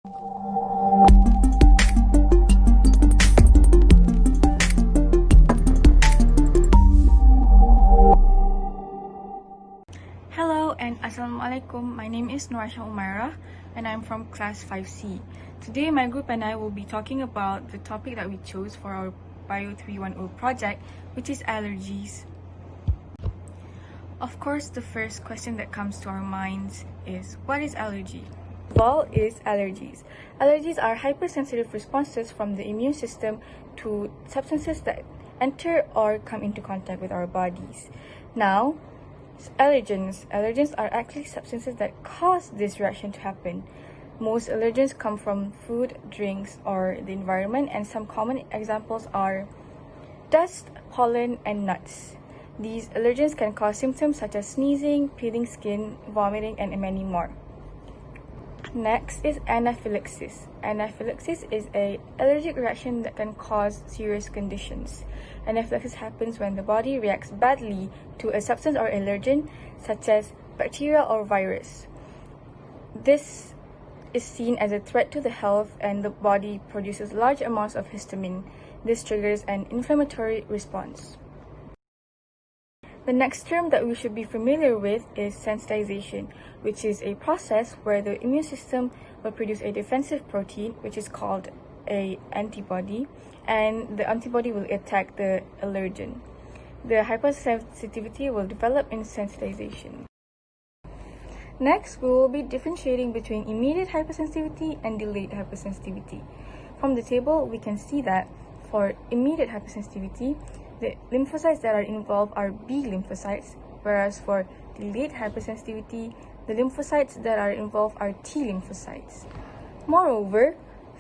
Hello and Assalamualaikum. My name is Norsha Umairah and I'm from class 5C. Today my group and I will be talking about the topic that we chose for our Bio 310 project, which is allergies. Of course, the first question that comes to our minds is, what is allergy? What is allergies? Allergies are hypersensitive responses from the immune system to substances that enter or come into contact with our bodies. Now, allergens are actually substances that cause this reaction to happen. Most allergens come from food, drinks, or the environment, and some common examples are dust, pollen, and nuts. These allergens can cause symptoms such as sneezing, peeling skin, vomiting, and many more. Next is anaphylaxis. Anaphylaxis is an allergic reaction that can cause serious conditions. Anaphylaxis happens when the body reacts badly to a substance or allergen, such as bacteria or virus. This is seen as a threat to the health, and the body produces large amounts of histamine. This triggers an inflammatory response. The next term that we should be familiar with is sensitization, which is a process where the immune system will produce a defensive protein, which is called an antibody, and the antibody will attack the allergen. The hypersensitivity will develop in sensitization. Next, we will be differentiating between immediate hypersensitivity and delayed hypersensitivity. From the table, we can see that for immediate hypersensitivity, the lymphocytes that are involved are B lymphocytes, whereas for delayed hypersensitivity, the lymphocytes that are involved are T lymphocytes. Moreover,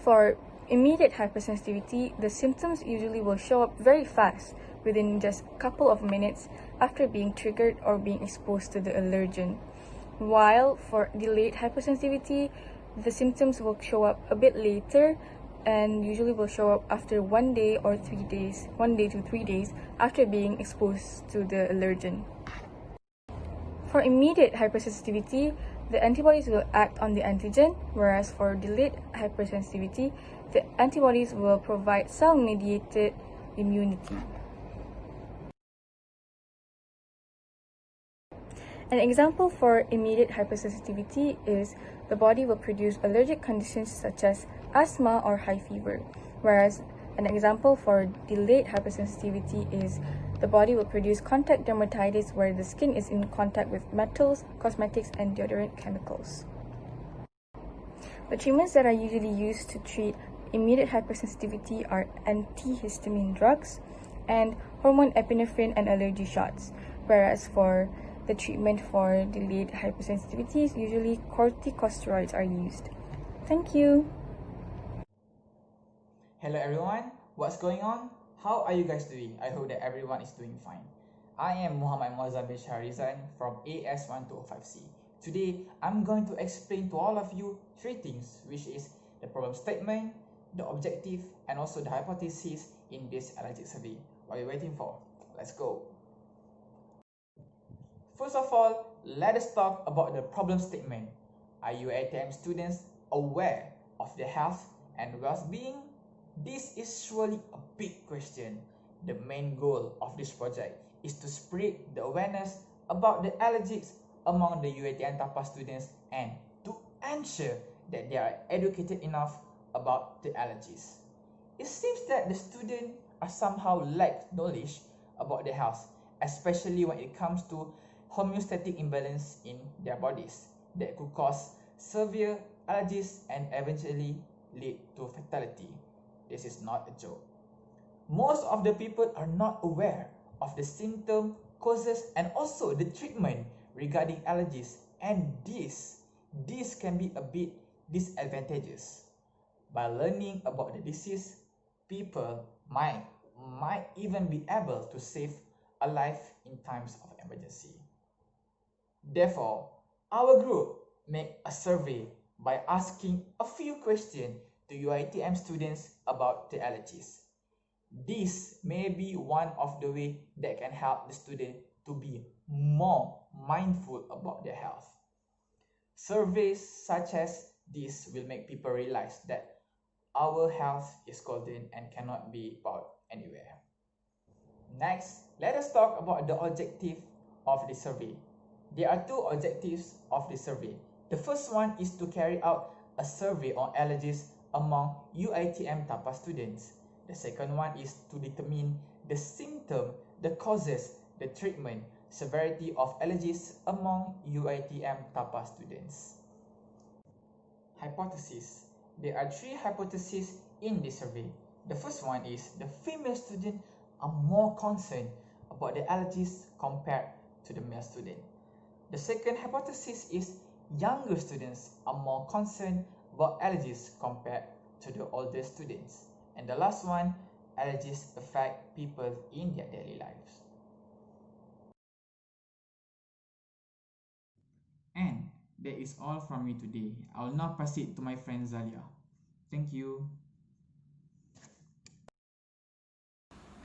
for immediate hypersensitivity, the symptoms usually will show up very fast within just a couple of minutes after being triggered or being exposed to the allergen. While for delayed hypersensitivity, the symptoms will show up a bit later and usually will show up after 1 day or 3 days, 1 day to 3 days after being exposed to the allergen. For immediate hypersensitivity, the antibodies will act on the antigen, whereas for delayed hypersensitivity, the antibodies will provide cell-mediated immunity. An example for immediate hypersensitivity is the body will produce allergic conditions such as asthma or high fever, whereas an example for delayed hypersensitivity is the body will produce contact dermatitis where the skin is in contact with metals, cosmetics, and deodorant chemicals. The treatments that are usually used to treat immediate hypersensitivity are antihistamine drugs and hormone epinephrine and allergy shots, whereas for the treatment for delayed hypersensitivities, usually corticosteroids are used. Thank you. Hello everyone, what's going on? How are you guys doing? I hope that everyone is doing fine. I am Muhammad Muazzam bin Shahrizan from AS1205C. Today, I'm going to explain to all of you three things, which is the problem statement, the objective, and also the hypothesis in this allergic survey. What are you waiting for? Let's go. First of all, let us talk about the problem statement. Are UiTM students aware of their health and well-being? This is surely a big question. The main goal of this project is to spread the awareness about the allergies among the UiTM Tapah students and to ensure that they are educated enough about the allergies. It seems that the students are somehow lack knowledge about their health, especially when it comes to homeostatic imbalance in their bodies that could cause severe allergies and eventually lead to fatality. This is not a joke. Most of the people are not aware of the symptom, causes, and also the treatment regarding allergies, and this can be a bit disadvantageous. By learning about the disease, people might even be able to save a life in times of emergency. Therefore, our group made a survey by asking a few questions to UiTM students about the allergies. This may be one of the ways that can help the student to be more mindful about their health. Surveys such as This will make people realize that our health is golden and cannot be bought anywhere. Next, let us talk about the objective of the survey. There are two objectives of the survey. The first one is to carry out a survey on allergies among UiTM Tapah students. The second one is to determine the symptom, the causes, the treatment, severity of allergies among UiTM Tapah students. Hypothesis. There are three hypotheses in the survey. The first one is the female student are more concerned about the allergies compared to the male student. The second hypothesis is younger students are more concerned about allergies compared to the older students. And the last one, allergies affect people in their daily lives. And that is all from me today. I will now pass it to my friend Zalia. Thank you.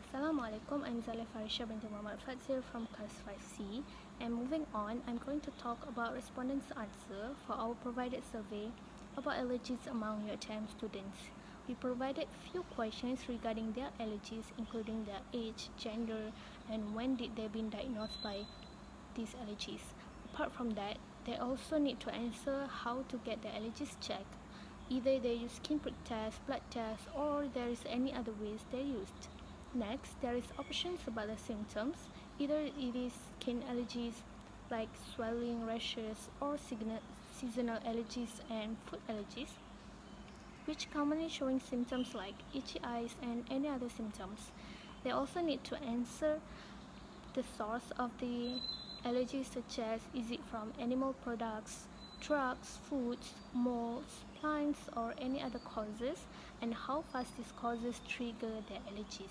Assalamualaikum, I'm Zalia Farisha binti Muhammad Fadzir from class 5C, and moving on, I'm going to talk about respondents' answer for our provided survey about allergies among UiTM students. We provided few questions regarding their allergies, including their age, gender, and when did they been diagnosed by these allergies. Apart from that, they also need to answer how to get their allergies checked. Either they use skin prick test, blood test, or there is any other ways they used. Next, there is options about the symptoms. Either it is skin allergies like swelling, rashes, or seasonal allergies and food allergies, which commonly showing symptoms like itchy eyes and any other symptoms. They also need to answer the source of the allergies, such as is it from animal products, drugs, foods, molds, plants, or any other causes, and how fast these causes trigger their allergies.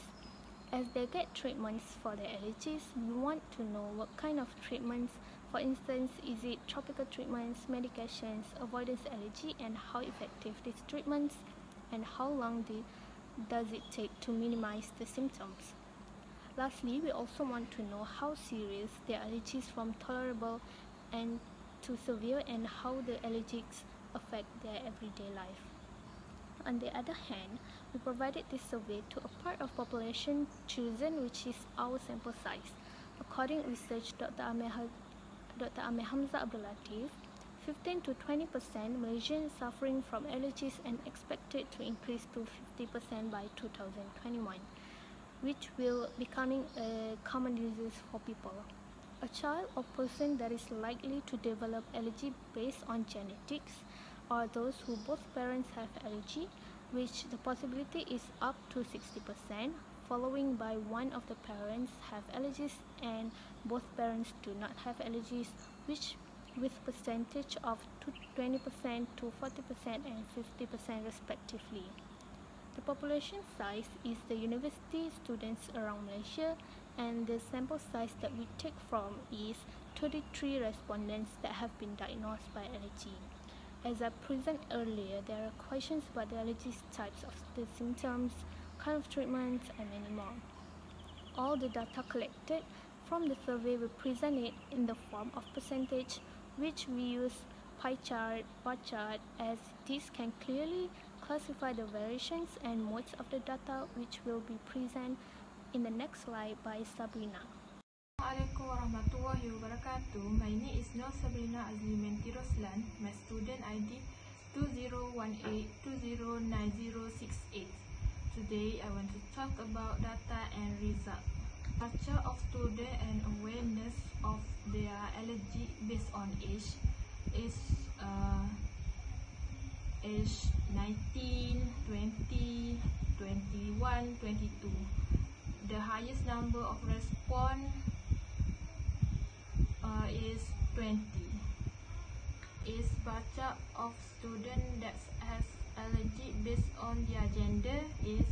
As they get treatments for their allergies, we want to know what kind of treatments. For instance, is it tropical treatments, medications, avoidance allergy, and how effective these treatments, and how long does it take to minimize the symptoms. Lastly, we also want to know how serious their allergies from tolerable and to severe, and how the allergies affect their everyday life. On the other hand, we provided this survey to a part of population chosen, which is our sample size. According to research Dr. Amir Hamzah Abdul Latif, 15 to 20% Malaysians suffering from allergies and expected to increase to 50% by 2021, which will becoming a common disease for people. A child or person that is likely to develop allergy based on genetics are those who both parents have allergy, which the possibility is up to 60%, following by one of the parents have allergies and both parents do not have allergies, which with percentage of 20% to 40% and 50% respectively. The population size is the university students around Malaysia, and the sample size that we take from is 33 respondents that have been diagnosed by allergy. As I presented earlier, there are questions about the allergies, types of the symptoms, kind of treatments, and many more. All the data collected from the survey were presented in the form of percentage, which we use pie chart, bar chart, as this can clearly classify the variations and modes of the data, which will be presented in the next slide by Sabrina. Assalamualaikum warahmatullahi wabarakatuh. My name is Nur Sabrina Azlimanti Roslan. My student ID 2018209068. Today I want to talk about data and result. Culture of student and awareness of their allergy based on age is age 19, 20, 21, 22. The highest number of response is 20. Is baca of student that has allergy based on their gender is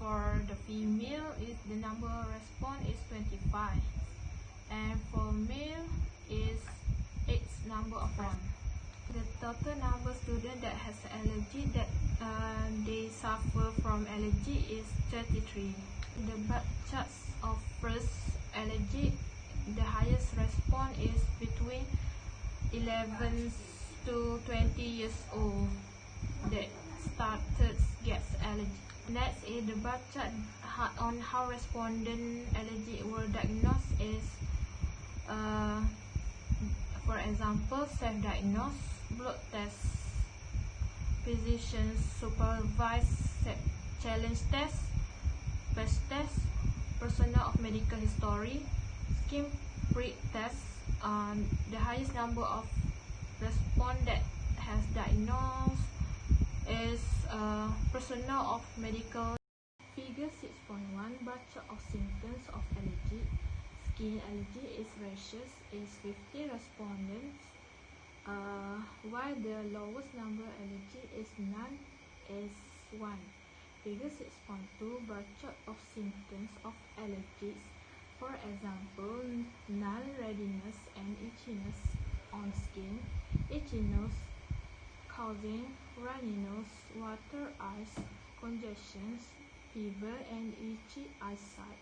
for the female is the number of response is 25, and for male is 8 number of response. The total number of student that has allergy that they suffer from allergy is 33. The blood charts of first allergy, the highest response is between 11 to 20 years old that started gets allergy. Next is the bar chart on how respondent allergy were diagnosed is, for example, self-diagnosed, blood test, physician supervised challenge test, patch test, personal of medical history, skin prick test. The highest number of respondents that has diagnosed is personal of medical. Figure 6.1, bar chart of symptoms of allergy. Skin allergy is rashes is 50 respondents, while the lowest number allergy is none is 1. Figure 6.2, bar chart of symptoms of allergies. For example, null redness and itchiness on skin, itchy nose causing runny nose, water eyes, congestions, fever, and itchy eyesight.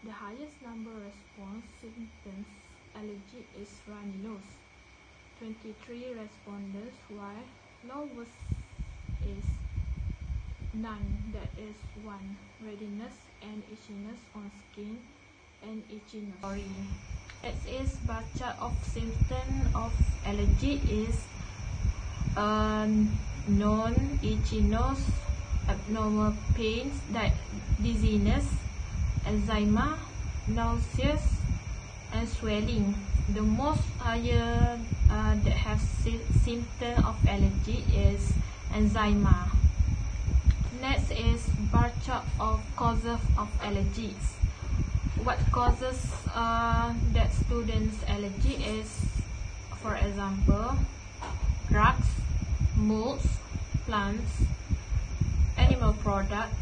The highest number response symptoms allergy is runny nose, 23 respondents, while lowest is none, that is 1. Redness and itchiness on skin and itchiness. Next is bar chart of symptoms of allergy is non-itchy nose, abnormal pains, dizziness, eczema, nauseous, and swelling. The most higher that have symptom of allergy is eczema. Next is bar chart of causes of allergies. What causes that students allergy is, for example, drugs, molds, plants, animal product,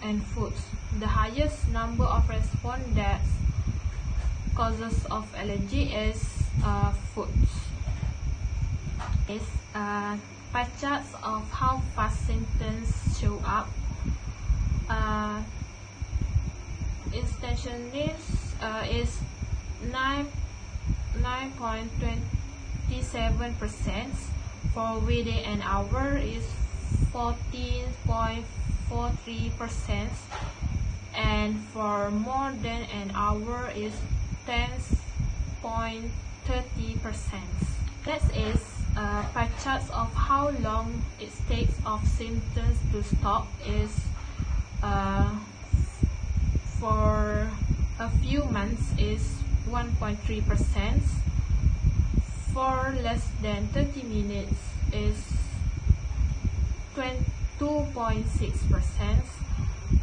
and foods. The highest number of respondents causes of allergy is foods. Is pie charts of how fast symptoms show up. Instantaneous is 9.27%. For within an hour is 14.43%, and for more than an hour is 10.30%. Next is pie charts of how long it takes of symptoms to stop is, for a few months is 1.3%, for less than 30 minutes is 2.6%,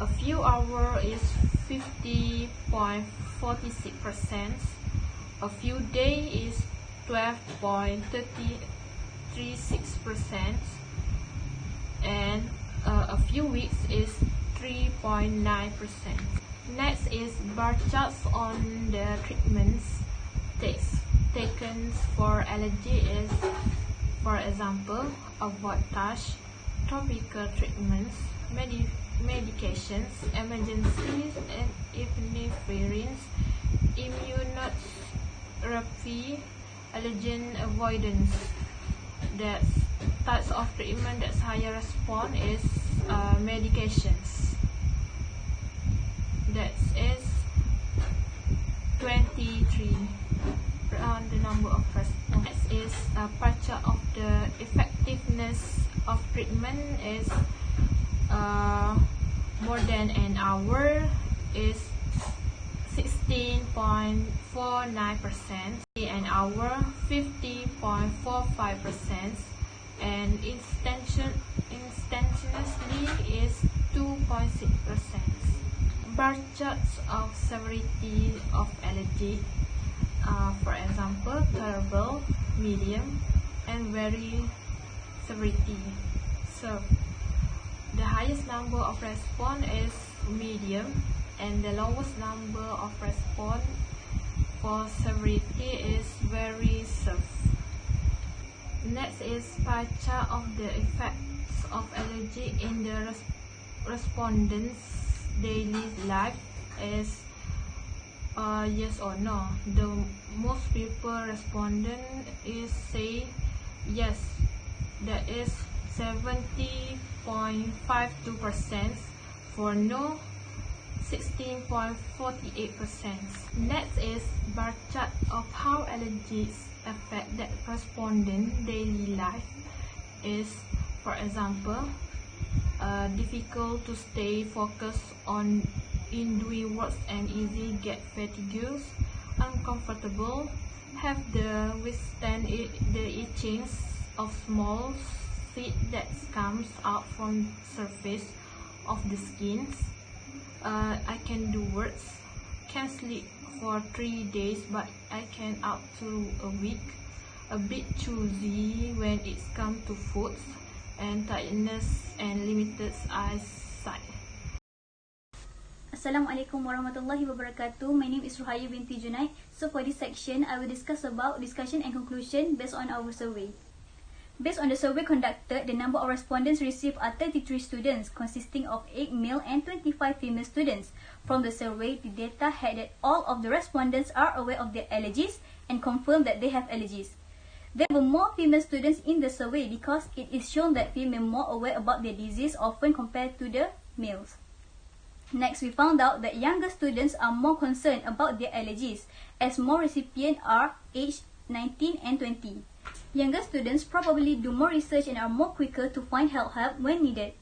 a few hours is 50.46%, a few days is 12.36%, and a few weeks is 3.9%. Next is bar charts on the treatments taken for allergy is, for example, avoid touch, topical treatments, medications, emergencies, and epinephrines, immunotherapy, allergen avoidance. The types of treatment that's higher response is medications. That is 23 on the number of response. Next is a pie chart of the effectiveness of treatment is, more than an hour is 16.49%, an hour 50.45%, and instantaneously is 2.6%. Bar charts of severity of allergy, for example, terrible, medium, and very severity. So the highest number of response is medium, and the lowest number of response for severity is very severe. Next is pie chart of the effects of allergy in the respondents' daily life is, yes or no. The most people respondent is say Yes, that is 70.52%. For no, 16.48%. Next is bar chart of how allergies affect that respondent daily life is, for example, difficult to stay focused in doing works and easily get fatigues, uncomfortable, have the withstand the itching of small seed that comes out from surface of the skin. I can do works, can sleep for 3 days, but I can up to a week. A bit choosy when it's come to foods, and tiredness and limited eyesight. Assalamualaikum warahmatullahi wabarakatuh. My name is Ruhaya binti Junaid. So for this section, I will discuss about discussion and conclusion based on our survey. Based on the survey conducted, the number of respondents received are 33 students, consisting of 8 male and 25 female students. From the survey, the data had that all of the respondents are aware of their allergies and confirmed that they have allergies. There were more female students in the survey because it is shown that females are more aware about their disease often compared to the males. Next, we found out that younger students are more concerned about their allergies, as more recipients are aged 19 and 20. Younger students probably do more research and are more quicker to find help when needed.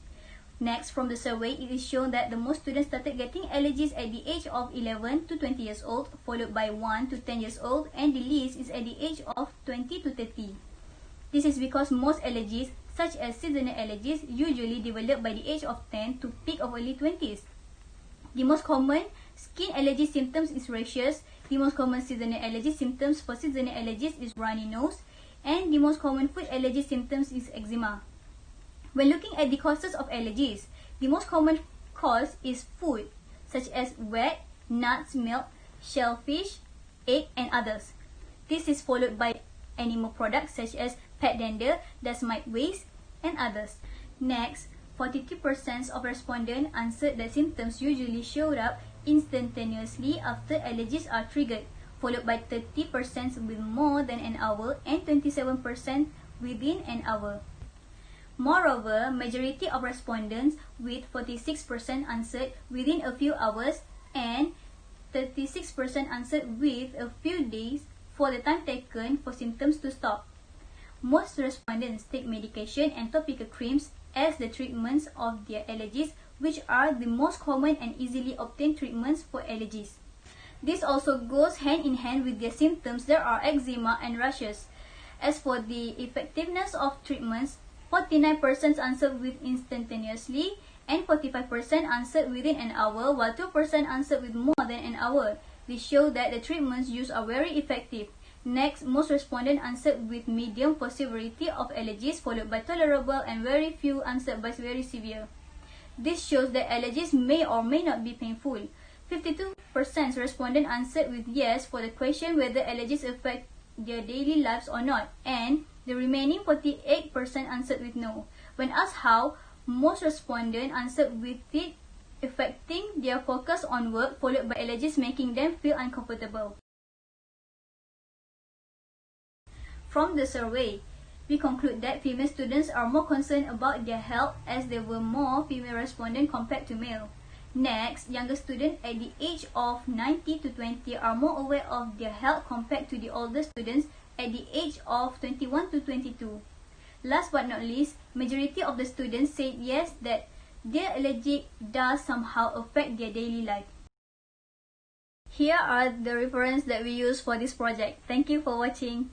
Next, from the survey, it is shown that the most students started getting allergies at the age of 11 to 20 years old, followed by 1 to 10 years old, and the least is at the age of 20 to 30. This is because most allergies, such as seasonal allergies, usually develop by the age of 10 to peak of early 20s. The most common skin allergy symptoms is rashes. The most common seasonal allergy symptoms for seasonal allergies is runny nose, and the most common food allergy symptoms is eczema. When looking at the causes of allergies, the most common cause is food, such as wheat, nuts, milk, shellfish, egg, and others. This is followed by animal products such as pet dander, dust mite waste, and others. Next, 42% of respondents answered that symptoms usually showed up instantaneously after allergies are triggered, followed by 30% with more than an hour and 27% within an hour. Moreover, majority of respondents with 46% answered within a few hours and 36% answered with a few days for the time taken for symptoms to stop. Most respondents take medication and topical creams as the treatments of their allergies, which are the most common and easily obtained treatments for allergies. This also goes hand in hand with their symptoms. There are eczema and rashes. As for the effectiveness of treatments, 49% answered with instantaneously and 45% answered within an hour, while 2% answered with more than an hour. This shows that the treatments used are very effective. Next, most respondents answered with medium for severity of allergies, followed by tolerable, and very few answered by very severe. This shows that allergies may or may not be painful. 52% respondents answered with yes for the question whether allergies affect their daily lives or not, and the remaining 48% answered with no. When asked how, most respondents answered with it affecting their focus on work, followed by allergies making them feel uncomfortable. From the survey, we conclude that female students are more concerned about their health as there were more female respondents compared to male. Next, younger students at the age of 19 to 20 are more aware of their health compared to the older students at the age of 21 to 22. Last but not least, majority of the students said yes that their allergy does somehow affect their daily life. Here are the references that we use for this project. Thank you for watching.